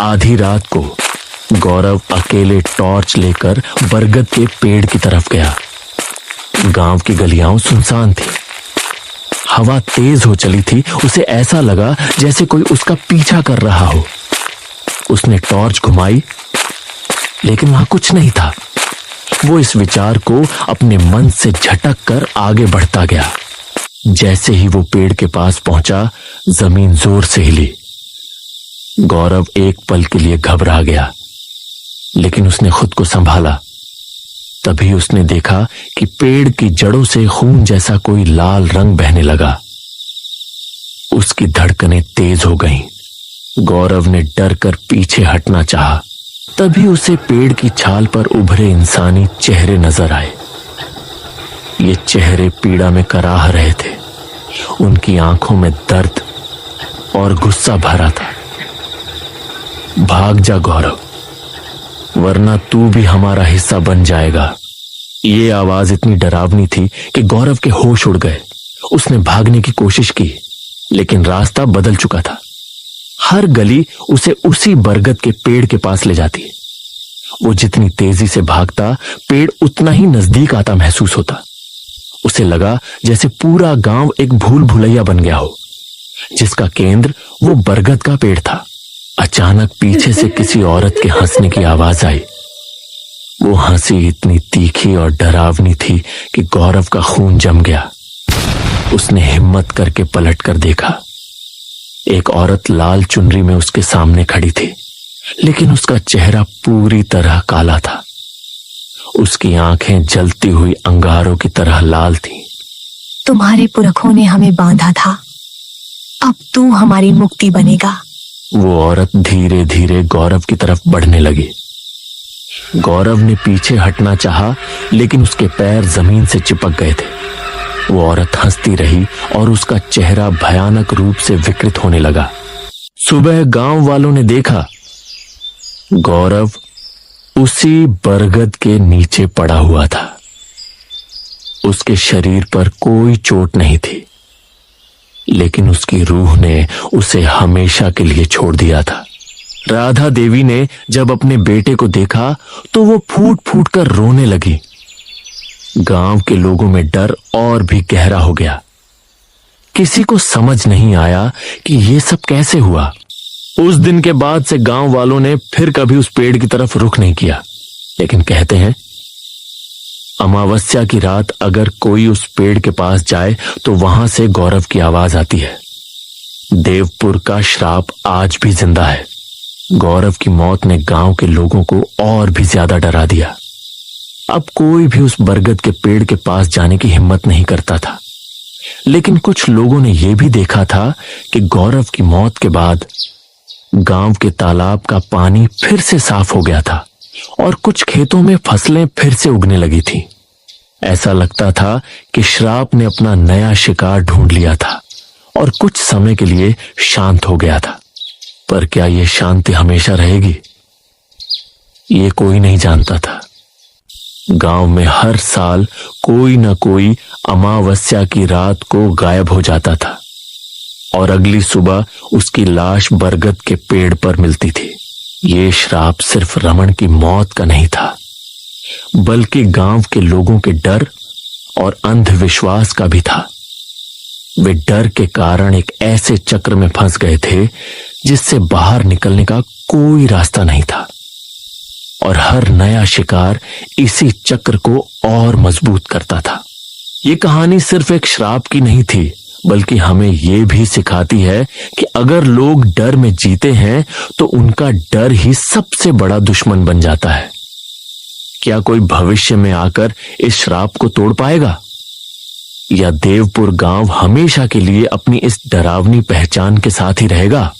आधी रात को गौरव अकेले टॉर्च लेकर बरगद के पेड़ की तरफ गया। गांव की गलियां सुनसान थी। हवा तेज हो चली थी। उसे ऐसा लगा जैसे कोई उसका पीछा कर रहा हो। उसने टॉर्च घुमाई, लेकिन वहां कुछ नहीं था। वो इस विचार को अपने मन से झटक कर आगे बढ़ता गया। जैसे ही वो पेड़ के पास पहुंचा, जमीन जोर से हिली। गौरव एक पल के लिए घबरा गया, लेकिन उसने खुद को संभाला। तभी उसने देखा कि पेड़ की जड़ों से खून जैसा कोई लाल रंग बहने लगा। उसकी धड़कनें तेज हो गईं। गौरव ने डर कर पीछे हटना चाहा। तभी उसे पेड़ की छाल पर उभरे इंसानी चेहरे नजर आए। ये चेहरे पीड़ा में कराह रहे थे। उनकी आंखों में दर्द और गुस्सा भरा था। भाग जा गौरव, वरना तू भी हमारा हिस्सा बन जाएगा। ये आवाज इतनी डरावनी थी कि गौरव के होश उड़ गए। उसने भागने की कोशिश की, लेकिन रास्ता बदल चुका था। हर गली उसे उसी बरगद के पेड़ के पास ले जाती। वो जितनी तेजी से भागता, पेड़ उतना ही नजदीक आता महसूस होता। उसे लगा जैसे पूरा गांव एक भूल भुलैया बन गया हो, जिसका केंद्र वो बरगद का पेड़ था। अचानक पीछे से किसी औरत के हंसने की आवाज आई। वो हंसी इतनी तीखी और डरावनी थी कि गौरव का खून जम गया। उसने हिम्मत करके पलट कर देखा। एक औरत लाल चुनरी में उसके सामने खड़ी थी, लेकिन उसका चेहरा पूरी तरह काला था। उसकी आंखें जलती हुई अंगारों की तरह लाल थीं। तुम्हारे पुरखों ने हमें बांधा था, अब तू हमारी मुक्ति बनेगा। वो औरत धीरे धीरे गौरव की तरफ बढ़ने लगी। गौरव ने पीछे हटना चाहा, लेकिन उसके पैर जमीन से चिपक गए थे। वो औरत हंसती रही और उसका चेहरा भयानक रूप से विकृत होने लगा। सुबह गांव वालों ने देखा, गौरव उसी बरगद के नीचे पड़ा हुआ था। उसके शरीर पर कोई चोट नहीं थी, लेकिन उसकी रूह ने उसे हमेशा के लिए छोड़ दिया था। राधा देवी ने जब अपने बेटे को देखा तो वो फूट फूट कर रोने लगी। गांव के लोगों में डर और भी गहरा हो गया। किसी को समझ नहीं आया कि ये सब कैसे हुआ। उस दिन के बाद से गांव वालों ने फिर कभी उस पेड़ की तरफ रुख नहीं किया। लेकिन कहते हैं, अमावस्या की रात अगर कोई उस पेड़ के पास जाए तो वहां से गौरव की आवाज आती है। देवपुर का श्राप आज भी जिंदा है। गौरव की मौत ने गांव के लोगों को और भी ज्यादा डरा दिया। अब कोई भी उस बरगद के पेड़ के पास जाने की हिम्मत नहीं करता था। लेकिन कुछ लोगों ने यह भी देखा था कि गौरव की मौत के बाद गांव के तालाब का पानी फिर से साफ हो गया था और कुछ खेतों में फसलें फिर से उगने लगी थी। ऐसा लगता था कि श्राप ने अपना नया शिकार ढूंढ लिया था और कुछ समय के लिए शांत हो गया था। पर क्या यह शांति हमेशा रहेगी, ये कोई नहीं जानता था। गांव में हर साल कोई न कोई अमावस्या की रात को गायब हो जाता था और अगली सुबह उसकी लाश बरगद के पेड़ पर मिलती थी। ये श्राप सिर्फ रमन की मौत का नहीं था, बल्कि गांव के लोगों के डर और अंधविश्वास का भी था। वे डर के कारण एक ऐसे चक्र में फंस गए थे जिससे बाहर निकलने का कोई रास्ता नहीं था, और हर नया शिकार इसी चक्र को और मजबूत करता था। ये कहानी सिर्फ एक श्राप की नहीं थी, बल्कि हमें यह भी सिखाती है कि अगर लोग डर में जीते हैं तो उनका डर ही सबसे बड़ा दुश्मन बन जाता है। क्या कोई भविष्य में आकर इस श्राप को तोड़ पाएगा, या देवपुर गांव हमेशा के लिए अपनी इस डरावनी पहचान के साथ ही रहेगा?